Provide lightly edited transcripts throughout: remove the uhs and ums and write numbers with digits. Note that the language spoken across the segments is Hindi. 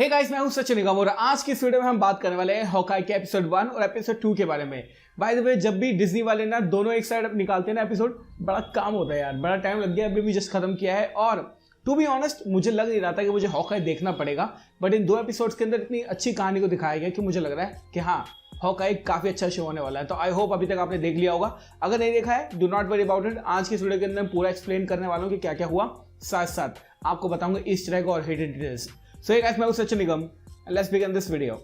गाइस, मैं हूं सचिन निगम और आज की इस वीडियो में हम बात करने वाले हैं हॉकाई के एपिसोड 1 और एपिसोड 2 के बारे में। बाय द वे, जब भी डिज्नी वाले ना दोनों एक साइड निकालते हैं ना एपिसोड, बड़ा काम होता है यार, बड़ा टाइम लग गया। अभी भी जस्ट खत्म किया है और टू बी ऑनेस्ट मुझे लग नहीं रहा था कि मुझे हॉकाई देखना पड़ेगा, बट इन 2 एपिसोड्स के अंदर इतनी अच्छी कहानी को दिखाया गया कि मुझे लग रहा है कि हाँ, हॉकाई काफी अच्छा शो होने वाला है। तो आई होप अभी तक आपने देख लिया होगा। अगर नहीं देखा है, do not worry about it. आज की इस वीडियो के अंदर पूरा एक्सप्लेन करने वाला हूं कि क्या क्या हुआ, साथ साथ आपको बताऊंगा ईस्टर एग और हिडन डिटेल्स। सो ये गाइस, मैं हूं सचिन निगम। Let's begin this video.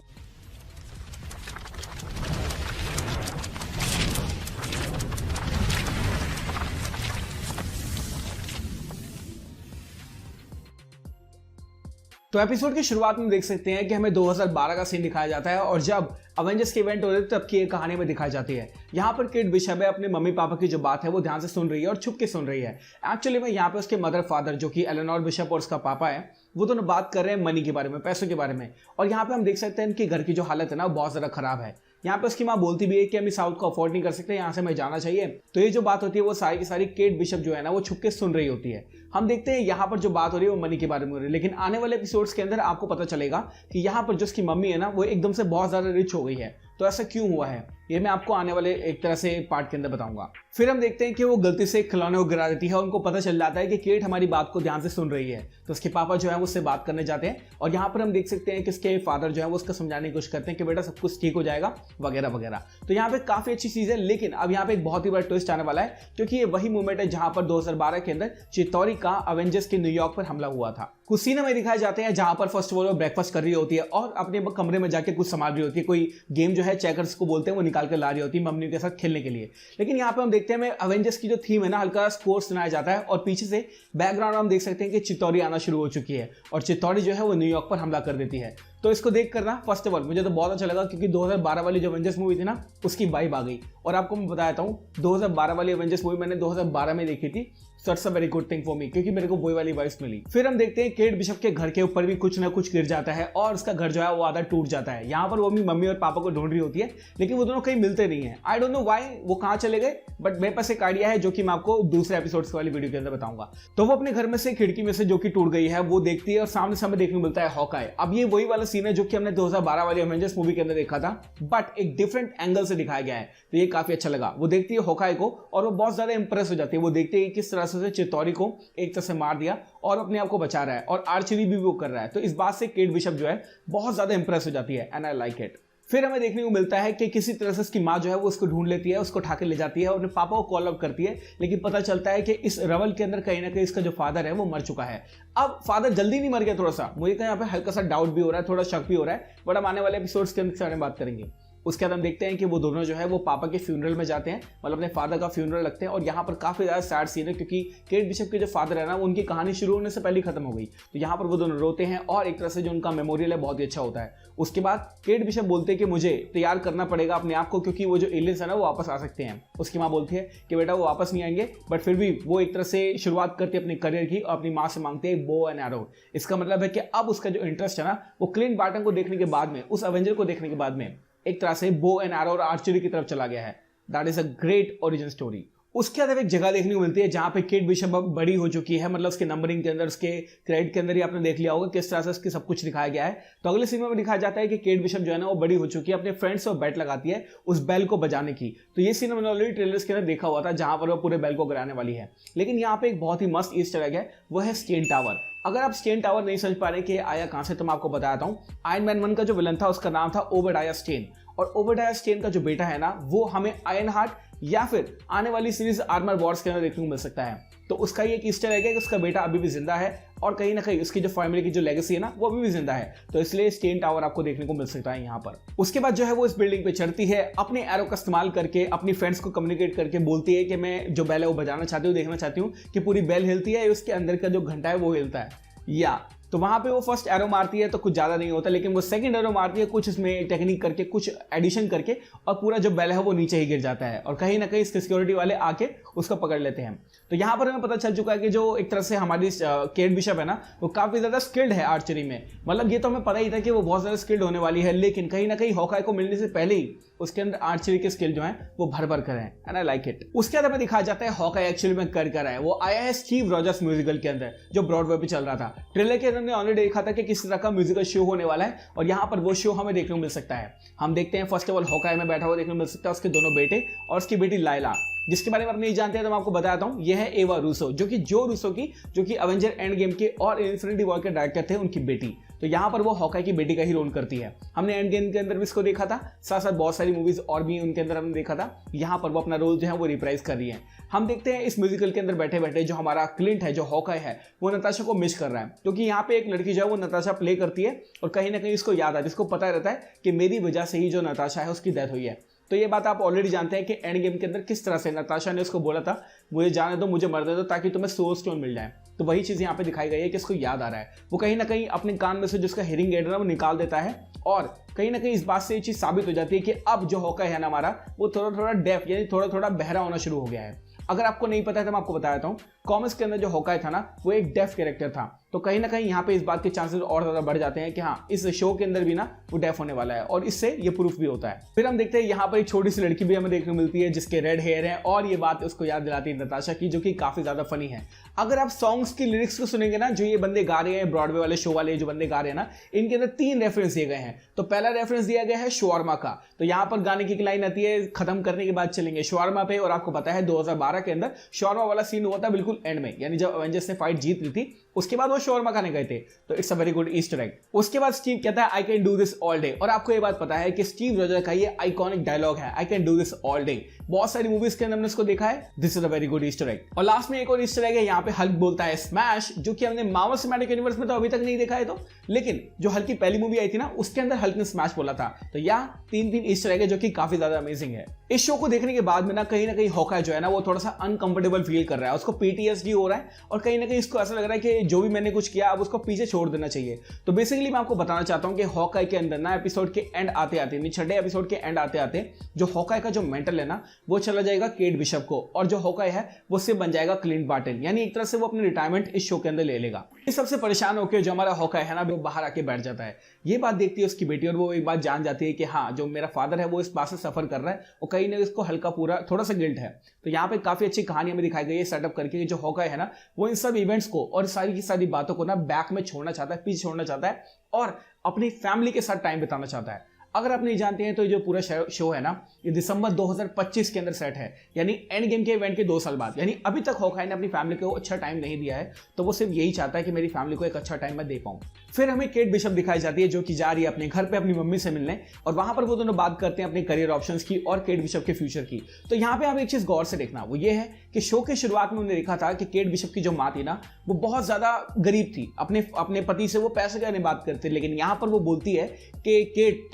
तो एपिसोड की शुरुआत में देख सकते हैं कि हमें 2012 का सीन दिखाया जाता है और जब अवेंजर्स के इवेंट हो रहे थे तब की एक कहानी में दिखाई जाती है। यहाँ पर केट बिशप है, अपने मम्मी पापा की जो बात है वो ध्यान से सुन रही है और छुप के सुन रही है। एक्चुअली में यहाँ पे उसके मदर फादर जो कि एलेनोर बिशप और उसका पापा है, वो दोनों बात कर रहे हैं मनी के बारे में, पैसों के बारे में। और यहाँ पे हम देख सकते हैं इनके घर की जो हालत है ना, वो बहुत ज्यादा खराब है। यहाँ पे उसकी माँ बोलती भी है कि हम इस साउथ को अफोर्ड नहीं कर सकते, यहाँ से हमें जाना चाहिए। तो ये जो बात होती है वो सारी की सारी केट बिशप जो है ना वो छुप के सुन रही होती है। हम देखते हैं यहाँ पर जो बात हो रही है वो मनी के बारे में हो रही है, लेकिन आने वाले एपिसोड्स के अंदर आपको पता चलेगा कि यहाँ पर जो उसकी मम्मी है ना वो एकदम से बहुत ज्यादा रिच हो गई है। तो ऐसा क्यों हुआ है ये मैं आपको आने वाले एक तरह से पार्ट के अंदर बताऊंगा। फिर हम देखते हैं कि वो गलती से खिलौने को गिरा देती है और उनको पता चल जाता है कि केट हमारी बात को ध्यान से सुन रही है। तो उसके पापा जो है वो उससे बात करने जाते हैं और यहाँ पर हम देख सकते हैं कि उसके फादर जो है वो उसका समझाने की कोशिश करते हैं कि बेटा सब कुछ ठीक हो जाएगा वगैरह वगैरह। तो यहाँ पे काफी अच्छी चीज है, लेकिन अब यहाँ पे एक बहुत ही बड़ा ट्विस्ट आने वाला है, क्योंकि ये वही मूवमेंट है जहां पर 2012 के अंदर चित्तौरी का अवेंजर्स के न्यूयॉर्क पर हमला हुआ था। कुछ सीन हमें दिखाए जाते हैं जहां पर फर्स्ट वो ब्रेकफास्ट कर रही होती है और अपने कमरे में जाके कुछ संभाल रही होती है, कोई गेम जो है चेकर्स को बोलते हैं वो निकाल कर ला रही होती है मम्मी के साथ खेलने के लिए। लेकिन यहाँ पे हम देखते हैं अवेंजर्स की जो थीम है ना, हल्का स्कोर सुनाया जाता है और पीछे से बैकग्राउंड में हम देख सकते हैं कि चित्तौरी आना शुरू हो चुकी है और चित्तौरी जो है वो न्यूयॉर्क पर हमला कर देती है। तो इसको देख कर ना फर्स्ट ऑफ ऑल मुझे तो बहुत अच्छा लगा, क्योंकि 2012 वाली जो एवेंजर्स मूवी थी ना उसकी वाइब आ गई। और आपको मैं बताता हूँ 2012 वाली एवेंजर्स मूवी मैंने 2012 में देखी थी, so it's a very good thing for me, क्योंकि मेरे को वही वाली वाइब्स मिली। फिर हम देखते हैं केट बिशप के घर के ऊपर भी कुछ ना कुछ गिर जाता है और उसका घर जो है वो आधा टूट जाता है। यहाँ पर वो भी मम्मी और पापा को ढूंढ रही होती है, लेकिन वो दोनों कहीं मिलते नहीं है। आई डोंट नो व्हाई वो कहाँ चले गए, बट मेरे पास एक आइडिया है जो कि मैं आपको दूसरे एपिसोड्स वाली वीडियो के अंदर बताऊंगा। तो वो अपने घर में से खिड़की में से जो कि टूट गई है वो देखती है और सामने सामने देखने को मिलता है हॉकाई। अब ये वही वाला सीन है जो कि हमने 2012 वाली एवेंजर्स मूवी के अंदर देखा था, बट एक डिफरेंट एंगल से दिखाया गया है। तो ये काफी अच्छा लगा। वो देखती है हॉकाई को और वो बहुत ज्यादा इंप्रेस हो जाती है। वो देखती है किस तरह से चित्तौरी को एक तरह से मार दिया और अपने आप को बचा रहा है और आर्चरी भी वो कर रहा है। तो इस बात से केट बिशप जो है बहुत ज्यादा इंप्रेस हो जाती है एंड आई लाइक इट। फिर हमें देखने को मिलता है कि किसी तरह से उसकी माँ जो है वो उसको ढूंढ लेती है, उसको उठा के ले जाती है और अपने पापा को कॉल अप करती है, लेकिन पता चलता है कि इस रवल के अंदर कहीं ना कहीं इसका जो फादर है वो मर चुका है। अब फादर जल्दी नहीं मर गया, थोड़ा सा मुझे यहाँ पे हल्का सा डाउट भी हो रहा है, थोड़ा शक भी हो रहा है, बट हम आने वाले एपिसोड्स के अंदर बात करेंगे। उसके बाद हम देखते हैं कि वो दोनों जो है वो पापा के फ्यूनरल में जाते हैं, मतलब अपने फादर का फ्यूनरल रखते हैं। और यहाँ पर काफी ज्यादा सैड सीन है, क्योंकि केट बिशप के जो फादर है ना उनकी कहानी शुरू होने से पहले खत्म हो गई। तो यहाँ पर वो दोनों रोते हैं और एक तरह से जो उनका मेमोरियल है बहुत ही अच्छा होता है। उसके बाद केट बिशप बोलते हैं कि मुझे तैयार करना पड़ेगा अपने आप को, क्योंकि वो जो एलियंस है ना वो वापस आ सकते हैं। उसकी माँ बोलती है कि बेटा वो वापस नहीं आएंगे, बट फिर भी वो एक तरह से शुरुआत करती है अपने करियर की और अपनी माँ से मांगते हैं बो एंड एरो। इसका मतलब है कि अब उसका जो इंटरेस्ट है ना वो क्लिंट बार्टन को देखने के बाद में, उस एवेंजर को देखने के बाद में एक तरह से बो एंड एरो और आर्चरी की तरफ चला गया है। That is a great origin story. उसके बाद एक जगह देखने को मिलती है जहां पे केट बिशप अब बड़ी हो चुकी है, मतलब उसके नंबरिंग के अंदर, उसके क्रेडिट के अंदर ही आपने देख लिया होगा किस तरह से उसकी सब कुछ दिखाया गया है। तो अगले सीन में दिखाया जाता है कि केट बिशप जो है ना वो बड़ी हो चुकी है, अपने फ्रेंड से वो बेट लगाती है उस बेल को बजाने की। तो ये सीन मैंने ऑलरेडी ट्रेलर्स के अंदर देखा हुआ था जहां पर वो पूरे बेल को गिराने वाली है। लेकिन यहाँ पे एक बहुत ही मस्त ईस्टर एग है, वो है स्टेन टावर। अगर आप स्टेन टावर नहीं समझ पा रहे कि आया कहां से, तो मैं आपको बताता हूँ। आयरन मैन 1 का जो विलन था उसका नाम था ओबेडाया स्टेन, और ओबेडाया स्टेन का जो बेटा है ना वो हमें आयरन हार्ट या फिर आने वाली सीरीज आर्मर वॉर्स के अंदर देखने को मिल सकता है। तो उसका ये एक ईस्टर एग है कि उसका बेटा अभी भी जिंदा है और कहीं ना कहीं उसकी जो फैमिली की जो लेगेसी है ना वो अभी भी जिंदा है। तो इसलिए स्टेन टावर आपको देखने को मिल सकता है यहाँ पर। उसके बाद जो है वो इस बिल्डिंग पे चढ़ती है, अपने एरो का इस्तेमाल करके अपनी फ्रेंड्स को कम्युनिकेट करके बोलती है कि मैं जो बेल है वो बजाना चाहती हूँ, देखना चाहती हूँ कि पूरी बेल हिलती है, उसके अंदर का जो घंटा है वो हिलता है या। तो वहां पे वो फर्स्ट एरो मारती है तो कुछ ज्यादा नहीं होता, लेकिन वो सेकंड एरो मारती है कुछ इसमें टेक्निक करके, कुछ एडिशन करके, और पूरा जो बेल है वो नीचे ही गिर जाता है और कहीं ना कहीं इसके सिक्योरिटी वाले आके उसको पकड़ लेते हैं। तो यहाँ पर हमें पता चल चुका है कि जो एक तरह से हमारी केट बिशप है ना वो काफी ज्यादा स्किल्ड है आर्चरी में। मतलब ये तो हमें पता ही था कि वो बहुत ज्यादा स्किल्ड होने वाली है, लेकिन कहीं ना कहीं हॉकाई को मिलने से पहले ही उसके अंदर आर्चरी के स्किल जो है वो भर भर कर हैं एंड आई लाइक इट। उसके बाद हमें दिखाया जाता है हॉकाई एक्चुअली में कर है, वो आया है स्टीव रॉजर्स म्यूजिकल के अंदर जो ब्रॉडवे पे चल रहा था। ट्रेलर के अंदर हमने ऑलरेडी देखा था कि किस तरह का म्यूजिकल शो होने वाला है और यहाँ पर वो शो हमें देखने को मिल सकता है। हम देखते हैं फर्स्ट ऑफ ऑल हॉकाई में बैठा हुआ देखने को मिल सकता है उसके दोनों बेटे और उसकी बेटी लाइला, जिसके बारे में आप नहीं जानते हैं तो मैं आपको बताता हूँ। यह है एवा रूसो, जो कि अवेंजर एंड गेम के और इन्फिनिटी वॉर के डायरेक्टर थे, उनकी बेटी। तो यहाँ पर वो हॉकाई की बेटी का ही रोल करती है। हमने एंड गेम के अंदर भी इसको देखा था, साथ साथ बहुत सारी मूवीज और भी उनके अंदर हमने देखा था। यहाँ पर वो अपना रोल जो है वो रिप्राइज कर रही है। हम देखते हैं इस म्यूजिकल के अंदर बैठे बैठे जो हमारा क्लिंट है, जो हॉकाई है, वो नताशा को मिस कर रहा है, क्योंकि यहाँ पे एक लड़की जो है वो नताशा प्ले करती है और कहीं ना कहीं इसको याद आता है, जिसको पता रहता है कि मेरी वजह से ही जो नताशा है उसकी डेथ हुई है। तो ये बात आप ऑलरेडी जानते हैं कि एंड गेम के अंदर किस तरह से नताशा ने उसको बोला था मुझे जाने दो, मुझे मरने दो, ताकि तुम्हें सोल स्टोन मिल जाए। तो वही चीज़ यहाँ पे दिखाई गई है कि इसको याद आ रहा है। वो कहीं ना कहीं अपने कान में से जिसका हियरिंग एड है वो निकाल देता है और कहीं ना कहीं इस बात से ये चीज़ साबित हो जाती है कि अब जो हॉकाई है ना हमारा, वो थोड़ा थोड़ा डेफ यानी थोड़ा थोड़ा बहरा होना शुरू हो गया है। अगर आपको नहीं पता है तो मैं आपको बता देता हूँ, कॉमिक्स के अंदर जो हॉकाई था ना वो एक डेफ कैरेक्टर था। तो कहीं ना कहीं यहाँ पे इस बात के चांसेस और ज्यादा बढ़ जाते हैं कि हाँ इस शो के अंदर भी ना वो डेफ होने वाला है और इससे ये प्रूफ भी होता है। फिर हम देखते हैं यहाँ पर एक छोटी सी लड़की भी हमें देखने को मिलती है जिसके रेड हेयर है और ये बात उसको याद दिलाती है नताशा की, जो कि काफी ज्यादा फनी है। अगर आप सॉन्ग्स की लिरिक्स को सुनेंगे ना, जो ये बंदे गा रहे हैं ब्रॉडवे वाले शो वाले जो बंदे गा रहे हैं ना, इनके अंदर 3 रेफरेंस दिए गए हैं। तो पहला रेफरेंस दिया गया है शॉर्मा का। तो यहाँ पर गाने की लाइन आती है खत्म करने के बाद चलेंगे शॉर्मा पे, और आपको पता है 2012 के अंदर शॉर्मा वाला सीन हुआ था बिल्कुल एंड में, यानी जब अवेंजर्स ने फाइट जीत ली थी उसके बाद वो शॉर्मा खाने गए थे। तो it's a very good Easter egg. उसके बाद स्टीव कहता है I can do this all day, और आपको ये बात पता है कि स्टीव रॉजर का ये आइकॉनिक डायलॉग है I can do this all day. बहुत सारी मूवीज के अंदर हमने इसको देखा है। This is a very good Easter egg. और लास्ट में एक और ईस्टर एग है, यहाँ पे हल्क बोलता है स्मैश, जो कि हमने मार्वल सिनेमैटिक यूनिवर्स में तो अभी तक नहीं देखा है, तो लेकिन जो हल्क की पहली मूवी आई थी ना उसके अंदर हल्क ने स्मैश बोला था। तो यहाँ 3 ईस्टर एग है जो कि काफी ज्यादा अमेजिंग है। इस शो को देखने के बाद में ना कहीं हॉकाई जो है ना वो थोड़ा सा अनकंफर्टेबल फील कर रहा है, उसको पीटीएसडी हो रहा है और कहीं ना कहीं इसको ऐसा लग रहा है कि जो भी मैंने कुछ किया अब उसको पीछे छोड़ देना चाहिए। तो बेसिकली मैं आपको बताना चाहता हूं कि हॉकाई के अंदर ना एपिसोड के एंड आते आते, 6ठे एपिसोड के एंड आते आते जो हॉकाई का जो मेंटल है ना वो चला जाएगा केट बिशप को, और जो हॉकाई है वो सिर्फ बन जाएगा क्लिंट बार्टन, यानी एक तरह से वो अपनी रिटायरमेंट इस शो के अंदर ले लेगा। इस सबसे परेशान होकर जो हमारा हॉकाई है ना वो बाहर आके बैठ जाता है। ये बात देखती है उसकी बेटी और वो एक बात जान जाती है कि हाँ जो मेरा फादर है वो इस बात से सफर कर रहा है और कहीं ना इसको हल्का पूरा थोड़ा सा गिल्ट है। तो यहाँ पे काफी अच्छी कहानी हमें दिखाई गई है सेटअप करके, जो हॉकाई है ना वो इन सब इवेंट्स को और सारी की सारी बातों को ना बैक में छोड़ना चाहता है, पीछे छोड़ना चाहता है और अपनी फैमिली के साथ टाइम बिताना चाहता है। अगर आप नहीं जानते हैं तो ये जो पूरा शो है ना ये दिसंबर 2025 के अंदर सेट है, यानी एंड गेम के इवेंट के 2 साल बाद। यानी अभी तक हॉकाई ने अपनी फैमिली को अच्छा टाइम नहीं दिया है, तो वो सिर्फ यही चाहता है कि मेरी फैमिली को एक अच्छा टाइम मैं दे पाऊं। फिर हमें केट बिशप दिखाई जाती है जो कि जा रही है अपने घर पे अपनी मम्मी से मिलने, और वहां पर वो दोनों बात करते हैं अपने करियर ऑप्शंस की और केट बिशप के फ्यूचर की। तो यहाँ पे आप एक चीज गौर से देखना, वो ये है कि शो के शुरुआत में उन्होंने देखा था कि केट बिशप की जो माँ थी ना वो बहुत ज्यादा गरीब थी, अपने पति से वो पैसे का नहीं बात करती, लेकिन यहाँ पर वो बोलती है कि केट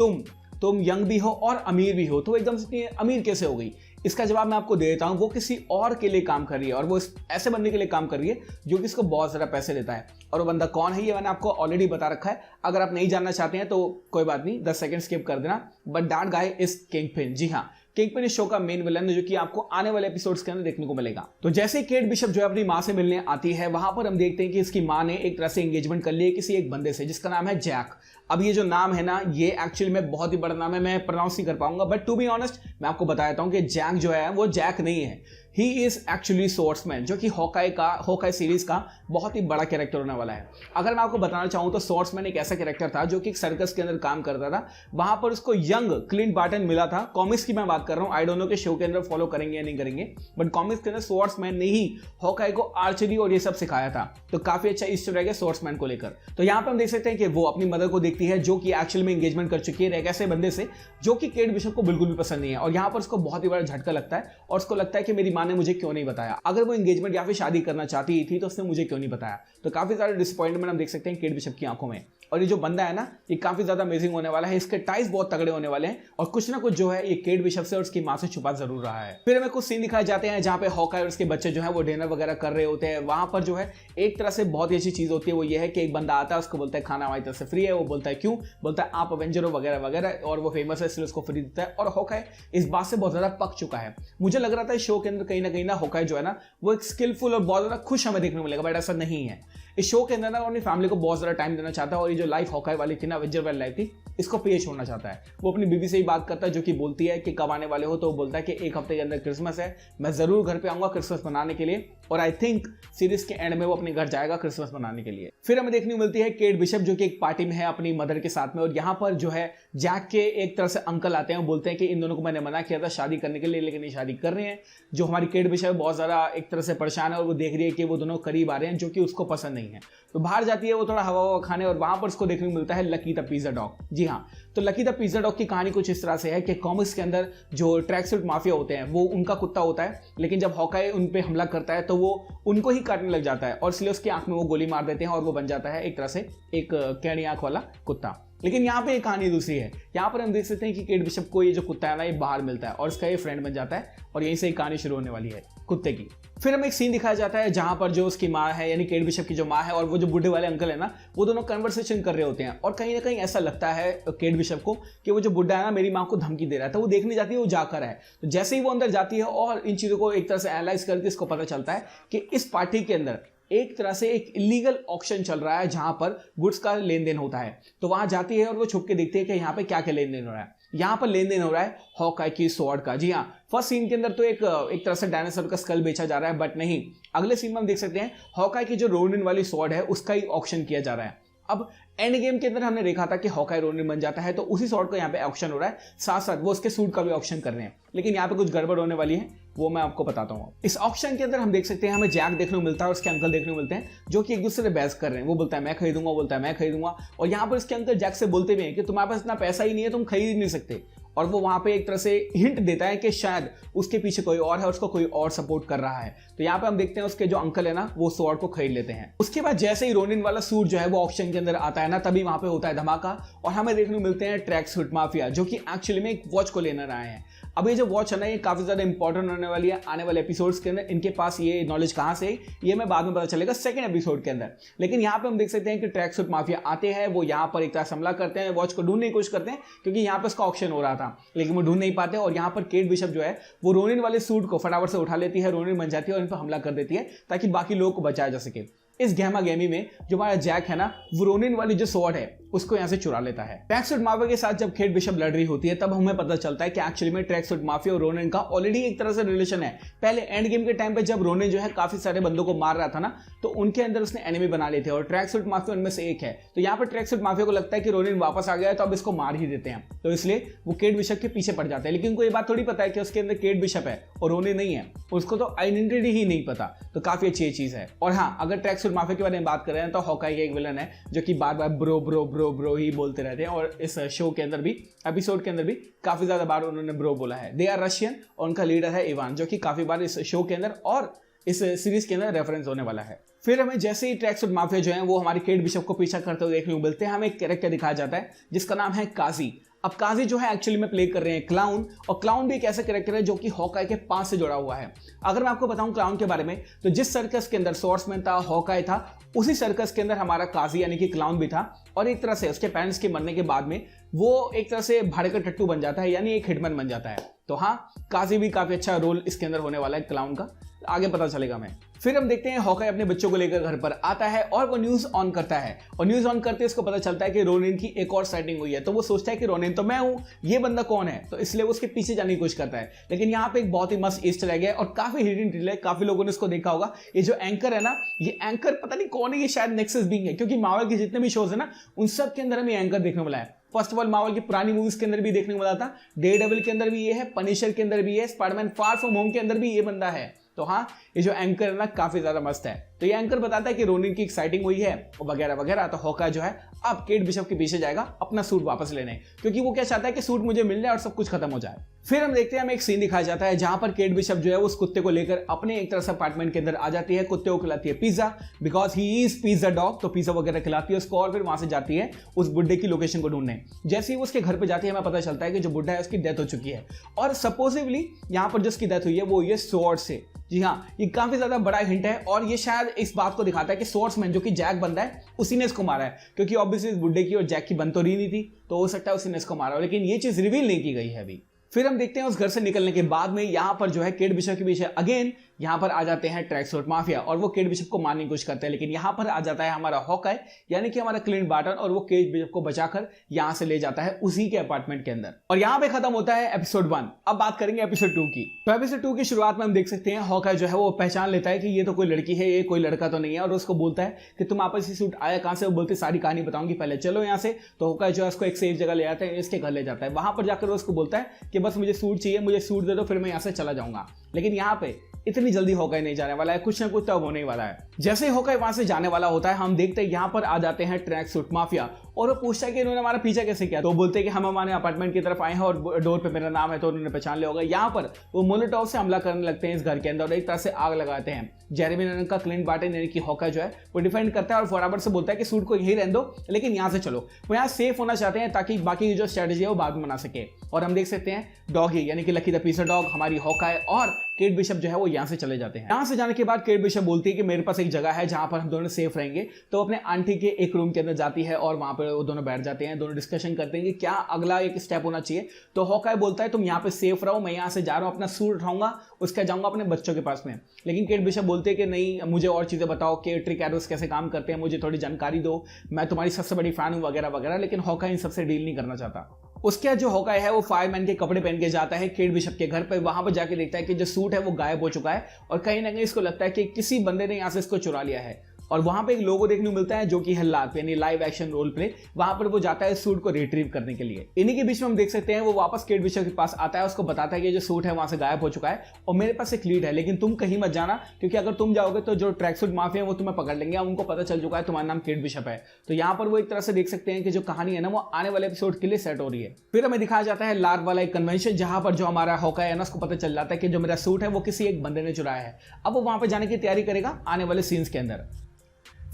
तुम यंग भी हो और अमीर भी हो, तो एकदम से अमीर कैसे हो गई। इसका जवाब मैं आपको दे देता हूं, वो किसी और के लिए काम कर रही है और वो ऐसे बंदे के लिए काम कर रही है जो कि इसको बहुत ज़्यादा पैसे देता है। और वो बंदा कौन है ये मैंने आपको ऑलरेडी बता रखा है, अगर आप नहीं जानना चाहते हैं तो कोई बात नहीं, 10 सेकंड स्किप कर देना। But that guy is kingpin. जी हाँ, किंगपिन इस शो का मेन विलन है जो कि आपको आने वाले एपिसोड्स के अंदर देखने को मिलेगा। तो जैसे ही केट बिशप जो है अपनी माँ से मिलने आती है, वहां पर हम देखते हैं कि इसकी माँ ने एक तरह से एंगेजमेंट कर ली है किसी एक बंदे से जिसका नाम है जैक। अब ये जो नाम है ना ये एक्चुअली में बहुत ही बड़ा नाम है, मैं प्रोनाउंस नहीं कर पाऊंगा, बट टू बी ऑनेस्ट मैं आपको बता देता हूं कि जैक जो है वो जैक नहीं है, ही इज एक्चुअली स्वॉर्ड्समैन, जो कि हॉकाई सीरीज का बहुत ही बड़ा कैरेक्टर होने वाला है। अगर मैं आपको बताना चाहूं तो स्वॉर्ड्समैन एक ऐसा कैरेक्टर था जो कि एक सर्कस के अंदर काम करता था, वहां पर उसको यंग क्लिंट बार्टन मिला था। कॉमिक्स की मैं बात कर रहा हूं, आई डोंट नो कि शो के अंदर फॉलो करेंगे या नहीं करेंगे, बट कॉमिक्स के अंदर स्वॉर्ड्समैन ने ही हॉकाई को आर्चरी और ये सब सिखाया था। तो काफी अच्छा ईस्टर एग है स्वॉर्ड्समैन को लेकर। तो यहाँ पे हम देख सकते हैं कि वो अपनी मदर को देखती है जो कि एक्चुअल में एंगेजमेंट कर चुकी है एक ऐसे बंदे से जो कि केट बिशप को बिल्कुल भी पसंद नहीं है, और यहाँ पर उसको बहुत ही बड़ा झटका लगता है और उसको लगता है कि मेरी माँ ने मुझे क्यों नहीं बताया, अगर वो एंगेजमेंट या फिर शादी करना चाहती थी तो उसने मुझे क्यों नहीं बताया। तो काफी ज्यादा डिसअपॉइंटमेंट हम देख सकते हैं केट बिशप की आंखों में। और ये जो बंदा है ना ये काफी ज्यादा अमेजिंग होने वाला है, इसके टाइज बहुत तगड़े होने वाले हैं और कुछ ना कुछ जो है ये केट बिशप से और उसकी माँ से छुपा जरूर रहा है। फिर हमें कुछ सीन दिखाए जाते हैं जहाँ पे हॉकाई और उसके बच्चे जो है वो डिनर वगैरह कर रहे होते हैं। वहां पर जो है एक तरह से बहुत ही अच्छी चीज होती है, वो ये है कि एक बंदा आता है उसको बोलता है खाना हमारी तरफ से फ्री है, वो बोलता है क्यों, बोलता है आप अवेंजर हो वगैरह वगैरह, और वो फेमस है इसलिए उसको फ्री देता है। और हॉकाई इस बात से बहुत ज्यादा पक चुका है। मुझे लग रहा था इस शो के अंदर कहीं ना हॉकाई जो है ना वो एक स्किलफुल और बहुत ज्यादा खुश हमें देखने को मिलेगा, बट ऐसा नहीं है। इस शो के अंदर ना अपनी फैमिली को बहुत ज्यादा टाइम देना चाहता है और ये जो लाइफ हॉकाई वाली थी ना, एवेंजर वाली लाइफ थी, इसको पे छोड़ना चाहता है। वो अपनी बीवी से ही बात करता है, जो कि बोलती है कि कब आने वाले हो, तो वो बोलता है कि 1 हफ्ते के अंदर क्रिसमस है, मैं जरूर घर पे आऊंगा क्रिसमस मनाने के लिए। और आई थिंक सीरीज के एंड में वो अपने घर जाएगा क्रिसमस मनाने के लिए। फिर हमें देखने को मिलती है केट बिशप जो कि एक पार्टी में है अपनी मदर के साथ में, और यहाँ पर जो है जैक के एक तरह से अंकल आते हैं, बोलते हैं कि इन दोनों को मैंने मना किया था शादी करने के लिए, लेकिन ये शादी कर रहे हैं। जो हमारी केट बिशप बहुत ज्यादा एक तरह से परेशान है, और वो देख रही है कि वो दोनों करीब आ रहे हैं, जो कि उसको पसंद नहीं है। तो बाहर जाती है वो थोड़ा हवा खाने, और वहां पर उसको देखने को मिलता है लकी द पिज्जा डॉग। जी हाँ, तो लकी द पिज्जा डॉग की कहानी कुछ इस तरह से है कि कॉमिक्स के अंदर जो ट्रैक सूट माफिया होते हैं वो उनका कुत्ता होता है, लेकिन जब हॉकाई उन पे हमला करता है तो वो उनको ही काटने लग जाता है, और इसलिए उसकी आंख में वो गोली मार देते हैं और वो बन जाता है एक तरह से एक कैड़ी आंख वाला कुत्ता। लेकिन यहाँ पे एक कहानी दूसरी है। यहाँ पर हम देख सकते हैं कि केट बिशप को ये जो कुत्ता है ना, ये बाहर मिलता है और इसका ये फ्रेंड बन जाता है, और यहीं से एक कहानी शुरू होने वाली है कुत्ते की। फिर हमें एक सीन दिखाया जाता है जहां पर जो उसकी माँ है, यानी केट बिशप की जो माँ है, और वो जो बूढ़े वाले अंकल है ना, वो दोनों कन्वर्सेशन कर रहे होते हैं। और कहीं ना कहीं ऐसा लगता है केट बिशप को कि वो जो बुढ़ा है ना, मेरी माँ को धमकी दे रहा है। तो वो देखने जाती है, वो जाकर है। तो जैसे ही वो अंदर जाती है और इन चीजों को एक तरह से एनालाइज करके इसको पता चलता है कि इस पार्टी के अंदर एक तरह से एक इलीगल ऑक्शन चल रहा है जहां पर गुड्स का लेन देन होता है। तो वहां जाती है और वो छुप के देखती है कि यहाँ पे क्या क्या लेन देन हो रहा है। यहाँ पर लेन देन हो रहा है हॉकाई की स्वॉर्ड का। जी हाँ, फर्स्ट सीन के अंदर तो एक तरह से डायनासोर का स्कल बेचा जा रहा है, बट नहीं, अगले सीन में हम देख सकते हैं हॉकाई की जो रोनिन वाली स्वॉर्ड है उसका ही ऑक्शन किया जा रहा है। अब एंड गेम के अंदर हमने देखा था कि हॉकाई रोनिन बन जाता है, तो उसी स्वॉर्ड का यहाँ पे ऑक्शन हो रहा है, साथ साथ वो उसके सूट का भी ऑक्शन कर रहे हैं। लेकिन यहाँ पे कुछ गड़बड़ होने वाली है, वो मैं आपको बताता हूँ। इस ऑक्शन के अंदर हम देख सकते हैं हमें जैक देखने को मिलता है और उसके अंकल देखने को मिलते हैं, जो कि एक दूसरे से बहस कर रहे हैं। वो बोलता है मैं खरीदूंगा, वो बोलता है मैं खरीदूंगा, और यहाँ पर उसके अंकल जैक से बोलते भी हैं कि तुम्हारे पास इतना पैसा ही नहीं है, तुम खरीद नहीं सकते। और वो वहां पे एक तरह से हिंट देता है कि शायद उसके पीछे कोई और है, उसको कोई और सपोर्ट कर रहा है। तो यहाँ पे हम देखते हैं उसके जो अंकल है ना, वो स्वॉर्ड को खरीद लेते हैं। उसके बाद जैसे ही रोनिन वाला सूट जो है वो ऑक्शन के अंदर आता है ना, तभी वहां पे होता है धमाका, और हमें देखने को मिलते हैं ट्रैक सूट माफिया, जो कि एक्चुअली में एक वॉच को लेकर आए हैं। अब ये जो वॉच है ना, ये काफी ज्यादा इंपॉर्टेंट होने वाली है आने वाले एपिसोड्स के अंदर। इनके पास ये नॉलेज कहां से है ये मैं बाद में पता चलेगा सेकंड एपिसोड के अंदर। लेकिन यहाँ पे हम देख सकते हैं कि ट्रैक सूट माफिया आते हैं, वो यहाँ पर एक तरह हमला करते हैं, वॉच को ढूंढने की कोशिश करते हैं, क्योंकि यहाँ पे उसका ऑक्शन हो रहा था, लेकिन वो ढूंढ नहीं पाते। और यहाँ पर केट बिशप जो है वो रोनिन वाले सूट को फटाफट से उठा लेती है, रोनिन बन जाती है और इन पर हमला कर देती है ताकि बाकी लोगों को बचाया जा सके। इस गहमा गहमी में जो हमारा जैक है ना, वो रोनिन वाली जो स्वॉर्ड है उसको यहाँ से चुरा लेता है। ट्रैक सूट माफिया के साथ जब केट बिशप लड़ रही होती है, तब हमें पता चलता है कि एक्चुअली में ट्रैक सूट माफिया और रोनिन का ऑलरेडी एक तरह से रिलेशन है। पहले एंड गेम के टाइम पे जब रोनिन जो है काफी सारे बंदों को मार रहा था ना, तो उनके अंदर उसने एनिमी बना लिए थे, और ट्रैक सूट माफिया उनमें से एक है। तो यहाँ पर ट्रैक सूट माफिया को लगता है कि रोनिन वापस आ गया है, तो अब इसको मार ही देते हैं। तो इसलिए वो केट बिशप के पीछे पड़ जाते हैं। लेकिन उनको ये बात थोड़ी पता है कि उसके अंदर केट बिशप है और रोनिन नहीं है, उसको तो आइडेंटिटी ही नहीं पता। तो काफी अच्छी चीज है। और हाँ, अगर ट्रैक सूट माफिया के बारे में बात कर रहे हैं तो हॉकाई का एक विलन है जो कि बार बार ब्रो ब्रो ब्रो ब्रो ही बोलते रहते हैं, और इस शो के अंदर भी, एपिसोड के अंदर भी काफी ज्यादा बार उन्होंने ब्रो बोला है। दे आर रशियन, और उनका लीडर है इवान, जो कि काफी बार इस शो के अंदर और इस सीरीज के अंदर रेफरेंस होने वाला है। फिर हमें जैसे ही ट्रैक सूट माफिया जो है वो हमारी केट बिशप को पीछा करते हुए देखने को मिलते हैं, हमें एक कैरेक्टर दिखाया जाता है जिसका नाम है काजी। अब काजी जो है एक्चुअली में प्ले कर रहे हैं क्लाउन, और क्लाउन भी एक ऐसा कैरेक्टर है जो कि हॉकाई के पास से जुड़ा हुआ है। अगर मैं आपको बताऊं क्लाउन के बारे में, तो जिस सर्कस के अंदर स्वॉर्ड्समैन था, हॉकाई था, उसी सर्कस के अंदर हमारा काजी यानी कि क्लाउन भी था। और एक तरह से उसके पेरेंट्स के मरने के बाद में वो एक तरह से भाड़े का टट्टू बन जाता है, यानी एक हिटमैन बन जाता है। तो हाँ, काजी भी काफी अच्छा रोल इसके अंदर होने वाला है क्लाउन का, आगे पता चलेगा हमें। फिर हम देखते हैं हॉकाई अपने बच्चों को लेकर घर पर आता है और वो न्यूज ऑन करता है, और न्यूज ऑन करते उसको पता चलता है कि रोनिन की एक और साइटिंग हुई है। तो वो सोचता है कि रोनिन तो मैं हूं, ये बंदा कौन है, तो इसलिए वो उसके पीछे जाने की कोशिश करता है। लेकिन यहाँ पे एक बहुत ही मस्त ईस्टर एग है और काफी हिडन डिटेल है, काफी लोगों ने इसको देखा होगा। ये जो एंकर है ना, ये एंकर पता नहीं कौन है, ये शायद नेक्सस बीइंग है, क्योंकि मार्वल के जितने भी शोज है ना, उन सब के अंदर हमें एंकर देखने वाला है। फर्स्ट ऑफ ऑल मार्वल की पुरानी मूवीज के अंदर भी देखने को मिला था, डेयरडेविल के अंदर भी ये है, पनिशर के अंदर भी है, स्पाइडरमैन फार फ्रॉम होम के अंदर भी ये बंदा है। तो हाँ, ये जो एंकर है ना, काफी ज्यादा मस्त है। तो ये एंकर बताता है कि रोनिन की एक्साइटिंग हुई है वगैरह वगैरह। तो हॉकाई जो है अब केट बिशप के पीछे जाएगा अपना सूट वापस लेने, क्योंकि वो क्या चाहता है कि सूट मुझे मिल जाए और सब कुछ खत्म हो जाए। फिर हम देखते हैं, हमें एक सीन दिखाया जाता है जहां पर केट बिशप जो है उस कुत्ते को लेकर अपने एक तरह से अपार्टमेंट के अंदर आ जाती है। कुत्ते को खिलाती है pizza, because he is pizza dog. तो पिज्जा वगैरह खिलाती है उसको, और फिर वहां से जाती है उस बुड्ढे की लोकेशन को ढूंढने। जैसे ही वो उसके घर पे जाती है, हमें पता चलता है कि जो बुड्ढा है उसकी डेथ हो चुकी है, और सपोजिवली यहाँ पर जिसकी डेथ हुई है वो ये स्वॉर्ड से। जी हाँ, ये काफी ज्यादा बड़ा हिंट है, और ये शायद इस बात को दिखाता है कि स्वॉर्ड्समैन जो कि जैक बंदा है उसी ने इसको मारा है, क्योंकि ऑब्वियसली इस बुड्ढे की और जैक की बन तो रही नहीं थी, तो हो सकता है उसी ने इसको मारा हो, लेकिन ये चीज रिवील नहीं की गई है अभी। फिर हम देखते हैं उस घर से निकलने के बाद में यहाँ पर जो है केट बिशप के पीछे अगेन यहाँ पर आ जाते हैं ट्रैक सूट माफिया और वो केट बिशप को मारने की कोशिश करते हैं, लेकिन यहाँ पर आ जाता है हमारा हॉकाई यानी कि हमारा क्लिंट बार्टन और वो केट बिशप को बचाकर यहाँ से ले जाता है उसी के अपार्टमेंट के अंदर। और यहाँ पे खत्म होता है एपिसोड 1। अब बात करेंगे एपिसोड 2 की। तो एपिसोड 2 की शुरुआत में हम देख सकते हैं हॉकाई जो है वो पहचान लेता है कि ये तो कोई लड़की है, ये कोई लड़का तो नहीं है, और उसको बोलता है कि तुम आपस में सूट आया कहां से। वो बोलते सारी कहानी बताऊंगी, पहले चलो यहाँ से। तो हॉकाई जो है उसको एक सेफ जगह ले जाता है, इसके घर ले जाता है। वहां पर जाकर वो उसको बोलता है कि बस मुझे सूट चाहिए, मुझे सूट दे दो, फिर मैं यहाँ से चला जाऊंगा। लेकिन यहाँ पे इतनी जल्दी हॉकाई नहीं जाने वाला है, कुछ ना कुछ तो होने ही वाला है। जैसे ही हॉकाई वहां से जाने वाला होता है, हम देखते हैं यहाँ पर आ जाते हैं ट्रैक सूट माफिया और वो पूछता है कि इन्होंने हमारा पीछा कैसे किया। तो वो बोलते हैं कि हम हमारे अपार्टमेंट की तरफ आए हैं और डोर पे मेरा नाम है तो उन्होंने पहचान लिया होगा। यहाँ पर वो मोलोटोव से हमला करने लगते हैं इस घर के अंदर और एक तरह से आग लगाते हैं। जेरेमी रेनर का क्लिंट बार्टन यानी कि हॉकाई जो है वो डिफेंड करता है और बराबर से बोलता है कि सूट को यही रहने दो, लेकिन यहाँ से चलो। वो यहाँ सेफ होना चाहते हैं ताकि बाकी की जो स्ट्रेटेजी है वो बाद में बना सके। और हम देख सकते हैं डॉगी यानी कि लकी द पीसर डॉग, हमारी हॉकाई और केट बिशप जो है वो यहाँ से चले जाते हैं। यहाँ से जाने के बाद केट बिशप बोलती है कि मेरे पास एक जगह है जहां पर हम दोनों सेफ रहेंगे। तो अपने आंटी के एक रूम के अंदर जाती है और वहां पर वो दोनों बैठ जाते हैं, दोनों डिस्कशन करते हैं कि क्या अगला एक स्टेप होना चाहिए। तो हॉकाई बोलता है तुम यहाँ पे सेफ रहो, मैं यहाँ से जा रहा हूँ, अपना सूट उठाऊंगा, उसके जाऊंगा अपने बच्चों के पास में। लेकिन केट बिशप बोलते हैं कि नहीं, मुझे और चीजें बताओ कि ट्रिक एरोस कैसे काम करते हैं, मुझे थोड़ी जानकारी दो, मैं तुम्हारी सबसे बड़ी फैन हूँ वगैरह वगैरह। लेकिन हॉकाई इन सबसे डील नहीं करना चाहता। उसके बाद जो हॉकाई है वो फायरमैन के कपड़े पहन के जाता है केट बिशप के घर पे। वहां पर जाके देखता है कि जो सूट है वो गायब हो चुका है और कहीं ना कहीं इसको लगता है कि किसी बंदे ने यहाँ से इसको चुरा लिया है। और वहां पे एक लोगो देखने को मिलता है जो कि है लार्प यानी लाइव एक्शन रोल प्ले। वहां पर वो जाता है सूट को रिट्रीव करने के लिए। इन्हीं के बीच में हम देख सकते हैं वो वापस केट बिशप के पास आता है, उसको बताता है कि जो सूट है वहां से गायब हो चुका है और मेरे पास एक लीड है, लेकिन तुम कहीं मत जाना क्योंकि अगर तुम जाओगे तो जो ट्रैक सूट माफिया है वो तुम्हें पकड़ लेंगे। उनको पता चल चुका है तुम्हारा नाम केट बिशप है। तो यहाँ पर वो एक तरह से देख सकते हैं कि जो कहानी है ना वो आने वाले एपिसोड के लिए सेट हो रही है। फिर हमें दिखाया जाता है लार्प वाला एक कन्वेंशन जहां पर जो हमारा हॉकाई है ना उसको पता चल जाता है कि जो मेरा सूट है वो किसी एक बंदे ने चुराया है। अब वो वहां पर जाने की तैयारी करेगा आने वाले सीन्स के अंदर।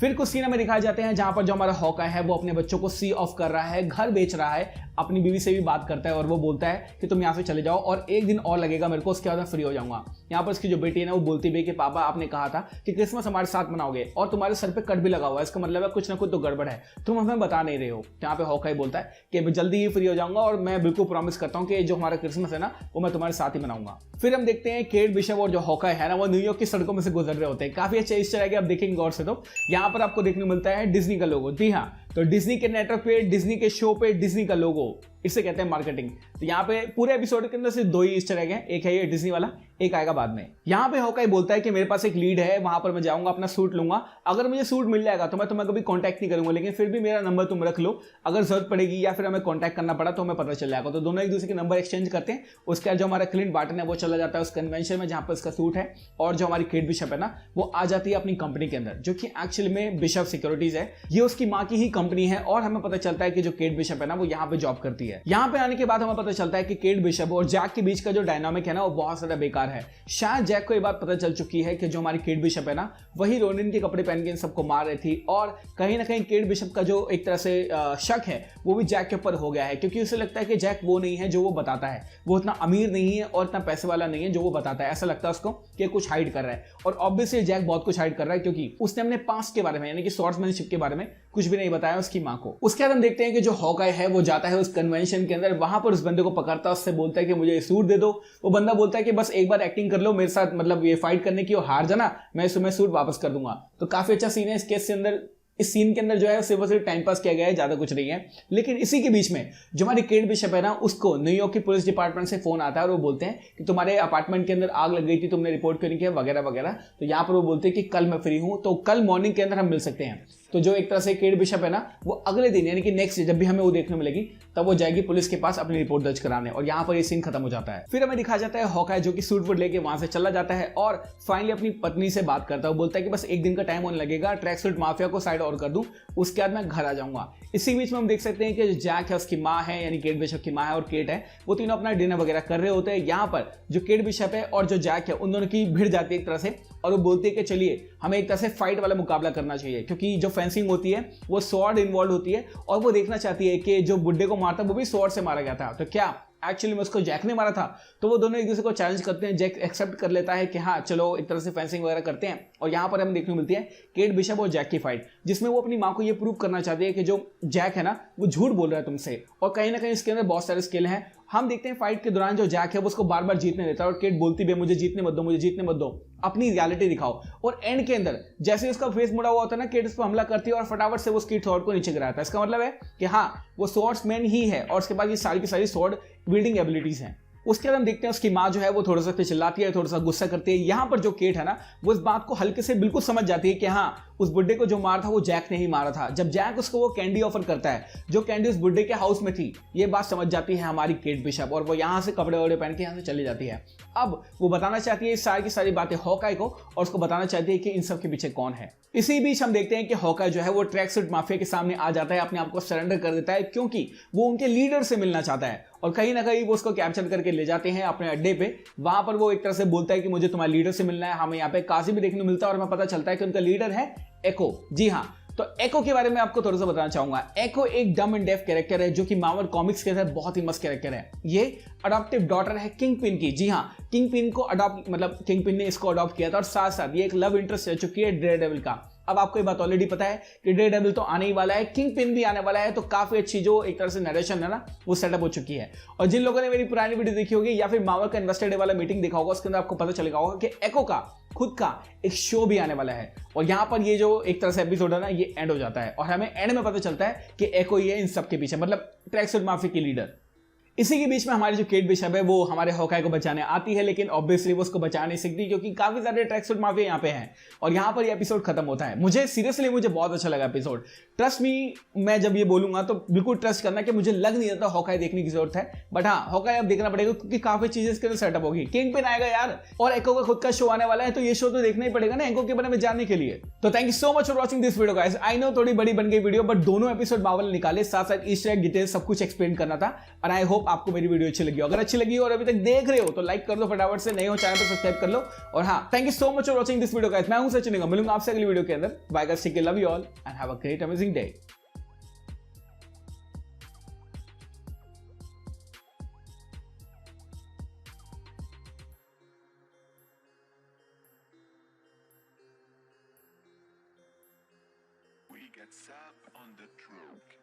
फिर कुछ सीन हमें दिखाए जाते हैं जहां पर जो हमारा हॉकाई है वो अपने बच्चों को सी ऑफ कर रहा है, घर बेच रहा है, अपनी बीवी से भी बात करता है और वो बोलता है कि तुम यहाँ से चले जाओ और एक दिन और लगेगा मेरे को, उसके बाद मैं फ्री हो जाऊंगा। यहाँ पर उसकी जो बेटी है ना वो बोलती भी कि पापा आपने कहा था कि क्रिसमस हमारे साथ मनाओगे और तुम्हारे सर पे कट भी लगा हुआ है, इसका मतलब है कुछ ना कुछ तो गड़बड़ है, तुम हमें बता नहीं रहे हो। यहाँ पे हॉकाई बोलता है कि जल्दी ही फ्री हो जाऊंगा और मैं बिल्कुल प्रॉमिस करता हूँ कि जो हमारा क्रिसमस है ना वो मैं तुम्हारे साथ ही मनाऊंगा। फिर हम देखते हैं केट बिशप और जो हॉकाई है ना वो न्यूयॉर्क की सड़कों में से गुजर रहे होते हैं। काफी अच्छे इस तरह के आप देखेंगे गौर से। तो यहाँ पर आपको देखने को मिलता है डिज्नी का लोगो। जी हाँ, तो डिज्नी के नेटवर्क पे, डिज्नी के शो पे डिज्नी का लोगो, इसे कहते हैं मार्केटिंग। तो यहाँ पे पूरे एपिसोड के अंदर सिर्फ दो ही इस तरह के हैं, एक है ये डिज्नी वाला, एक आएगा बाद में। यहाँ पे हॉकाई बोलता है कि मेरे पास एक लीड है, वहां पर मैं जाऊंगा, अपना सूट लूंगा, अगर मुझे सूट मिल जाएगा तो मैं तुम्हें कभी कांटेक्ट नहीं करूंगा, लेकिन फिर भी मेरा नंबर तुम रख लो, अगर जरूरत पड़ेगी या फिर हमें कांटेक्ट करना पड़ा तो हमें पता चल जाएगा। तो दोनों एक दूसरे के नंबर एक्सचेंज करते हैं। उसके बाद जो हमारा क्लिंट बार्टन है वो चला जाता है उस कन्वेंशन में जहां पर उसका सूट है और जो हमारी केट बिशप है ना वो आ जाती है अपनी कंपनी के अंदर, जो कि एक्चुअली में बिशप सिक्योरिटीज है। ये उसकी माँ की ही कंपनी है और हमें पता चलता है कि जो केट बिशप है ना वो यहाँ पे जॉब करती है। यहाँ पे आने के बाद हमें पता चलता है कि केट बिशप और जैक के बीच का जो डायनामिक है ना वो बहुत ज्यादा बेकार है। शायद जैक को ये बात पता चल चुकी है कि जो हमारी केट बिशप है ना वही रोनिन के कपड़े पहन के इन सबको मार रही थी और कहीं ना कहीं केट बिशप का जो एक तरह से शक है वो भी जैक के ऊपर हो गया है, क्योंकि उसे लगता है कि जैक वो नहीं है जो वो बताता है, वो इतना अमीर नहीं है और इतना पैसे वाला नहीं है जो वो बताता है। ऐसा लगता है उसको कि कुछ हाइड कर रहा है और ऑब्वियसली जैक बहुत कुछ हाइड कर रहा है क्योंकि उसने अपने पास्ट के बारे में यानी कि स्वॉर्ड्समैनशिप के बारे में कुछ भी नहीं बताया उसकी मां को। उसके बाद हम देखते हैं कि जो हॉकाई है वो जाता है उस कन्वेंशन के अंदर, वहां पर उस बंदे को पकड़ता है, उससे बोलता है कि मुझे सूट दे दो। वो बंदा बोलता है कि बस एक बार एक्टिंग कर लो मेरे साथ, मतलब ये फाइट करने की, और हार जाना मैं तुम्हें सूट वापस कर दूंगा। तो काफी अच्छा सीन है इस केस के अंदर। इस सीन के अंदर जो है सिर्फ टाइम पास किया गया है, ज्यादा कुछ नहीं है। लेकिन इसी के बीच में जो हमारी केट बिशप है ना उसको न्यूयॉर्क की पुलिस डिपार्टमेंट से फोन आता है और वो बोलते हैं कि तुम्हारे अपार्टमेंट के अंदर आग लग गई थी, तुमने रिपोर्ट क्यों नहीं किया वगैरह वगैरह। तो यहाँ पर वो बोलते हैं कि कल मैं फ्री हूं, तो कल मॉर्निंग के अंदर हम मिल सकते हैं। तो जो एक तरह से केट बिशप है ना वो अगले दिन यानी कि नेक्स्ट जब भी हमें वो देखने मिलेगी तब वो जाएगी पुलिस के पास अपनी रिपोर्ट दर्ज कराने, और यहाँ पर ये सीन खत्म हो जाता है। फिर हमें दिखाया जाता है हॉकाई जो कि सूट वूट लेके वहां से चला जाता है और फाइनली अपनी पत्नी से बात करता है। वो बोलता है कि बस एक दिन का टाइम होने लगेगा, ट्रैक सूट माफिया को साइड और कर दूं, उसके बाद मैं घर आ जाऊंगा। इसी बीच में हम देख सकते हैं कि जैक है उसकी माँ है यानी केट बिशप की माँ है और केट है, वो तीनों अपना डिनर वगैरह कर रहे होते हैं। यहाँ पर जो केट बिशप है और जो जैक है उन दोनों की भिड़ जाती है एक तरह से, और वो बोलती है कि चलिए हमें एक तरह से फाइट वाला मुकाबला करना चाहिए, क्योंकि जो फेंसिंग होती है वो स्वॉर्ड इन्वॉल्व होती है और वो देखना चाहती है कि जो बुड्ढे को मारता वो भी स्वॉर्ड से मारा गया था, तो क्या एक्चुअली में उसको जैक ने मारा था। तो वो दोनों एक दूसरे को चैलेंज करते हैं। जैक एक्सेप्ट कर लेता है कि हाँ चलो एक तरह से फेंसिंग वगैरह करते हैं, और यहाँ पर हमें देखने को मिलती है केट बिशप और जैक की फाइट, जिसमें वो अपनी माँ को ये प्रूव करना चाहती है कि जो जैक है ना वो झूठ बोल रहा है तुमसे, और कहीं ना कहीं इसके अंदर बहुत सारे स्किल हैं। हम देखते हैं फाइट के दौरान जो जैक है वो उसको बार बार जीतने देता है और केट बोलती भी मुझे जीतने मत दो, मुझे जीतने मत दो, अपनी रियलिटी दिखाओ। और एंड के अंदर जैसे ही उसका फेस मुड़ा हुआ होता है ना, केट उस पर हमला करती है और फटाफट से वो उसकी स्वॉर्ड को नीचे गिराता है। इसका मतलब है कि हाँ, वो स्वॉर्ड्समैन ही है और उसके बाद ये सारी की सारी स्वॉर्ड विल्डिंग एबिलिटीज हैं। उसके बाद हम देखते हैं उसकी माँ जो है वो थोड़ा सा चिल्लाती है, थोड़ा सा गुस्सा करती है। यहाँ पर जो केट है ना, वो इस बात को हल्के से बिल्कुल समझ जाती है कि हाँ, उस बुड्ढे को जो मारा था वो जैक ने ही मारा था। जब जैक उसको वो कैंडी ऑफर करता है, जो कैंडी उस बुड्ढे के हाउस में थी, ये बात समझ जाती है हमारी केट बिशप और वो यहाँ से कपड़े वपड़े पहन के यहाँ से चली जाती है। अब वो बताना चाहती है सारी की सारी बातें हॉकाई को और उसको बताना चाहती है कि इन सब के पीछे कौन है। इसी बीच हम देखते हैं कि हॉकाई जो है वो ट्रैक सूट माफिया के सामने आ जाता है, अपने आप को सरेंडर कर देता है क्योंकि वो उनके लीडर से मिलना चाहता है और कहीं ना कहीं वो उसको कैप्चर करके ले जाते हैं अपने अड्डे पे। वहां पर वो एक तरह से बोलता है कि मुझे तुम्हारे लीडर से मिलना है। हमें यहाँ पे काजी भी देखने को मिलता है और हमें पता चलता है कि उनका लीडर है एको। जी हाँ, तो एको के बारे में आपको थोड़ा सा बताना चाहूंगा। एको एक डम एंड डेफ कैरेक्टर है जो कि मार्वल कॉमिक्स के अंदर बहुत ही मस्त कैरेक्टर है। ये अडॉप्टिव डॉटर है किंग पिन की। जी हाँ, किंग पिन को अडॉप्ट मतलब किंग पिन ने इसको अडॉप्ट किया था और साथ साथ ये एक लव इंटरेस्ट रह चुकी है डेयरडेविल का। अब आपको ये बात ऑलरेडी पता है कि डेयरडेविल तो आने ही वाला है, किंग पिन भी आने वाला है, तो काफी अच्छी जो एक तरह से नरेशन है ना, वो सेटअप हो चुकी है। और जिन लोगों ने मेरी पुरानी वीडियो देखी होगी या फिर मार्वल का इन्वेस्टर डे वाला मीटिंग देखा होगा, उसके अंदर आपको पता चलेगा होगा कि एको का खुद का एक शो भी आने वाला है। और यहां पर ये जो एक तरह से एपिसोड है ना, ये एंड हो जाता है और हमें एंड में पता चलता है कि एको ही है इन सब के पीछे, मतलब ट्रैक सूट माफिया की लीडर। इसी के बीच में हमारी जो केट बिशप है वो हमारे हॉकाई को बचाने आती है, लेकिन ऑब्वियसली वो उसको बचा नहीं सकती क्योंकि काफी सारे ट्रैक सूट माफिया यहाँ पे हैं और यहाँ पर ये एपिसोड खत्म होता है। मुझे सीरियसली मुझे बहुत अच्छा लगा एपिसोड। ट्रस्ट मी, मैं जब ये बोलूंगा तो बिल्कुल ट्रस्ट करना कि मुझे लग नहीं रहा था हॉकाई देखने की जरूरत है, बट हाँ, हॉकाई अब देखना पड़ेगा क्योंकि काफी चीजें इसके अंदर सेटअप होगी। किंग पिन आएगा यार और एको का खुद का शो आने वाला है, तो ये शो तो देखना ही पड़ेगा ना एको के बारे में जानने के लिए। तो thank you so much for watching this video guys. I know थोड़ी बड़ी बन गई वीडियो, बट दोनों एपिसोड मार्वल ने निकाले, साथ साथ ईस्टर एग डिटेल सब कुछ एक्सप्लेन करना था और आई होप आपको मेरी वीडियो अच्छी लगी। अगर अच्छी लगी और अभी तक देख रहे हो तो लाइक कर दो फटाफट से, नए हो चैनल पर सब्सक्राइब कर लो। और हाँ, thank you so much for watching this video guys. मैं हूं सचिन, मिलूंगा आपसे अगली वीडियो के अंदर। Bye guys, take care, love you all and have a great amazing day. We get Sap on the track.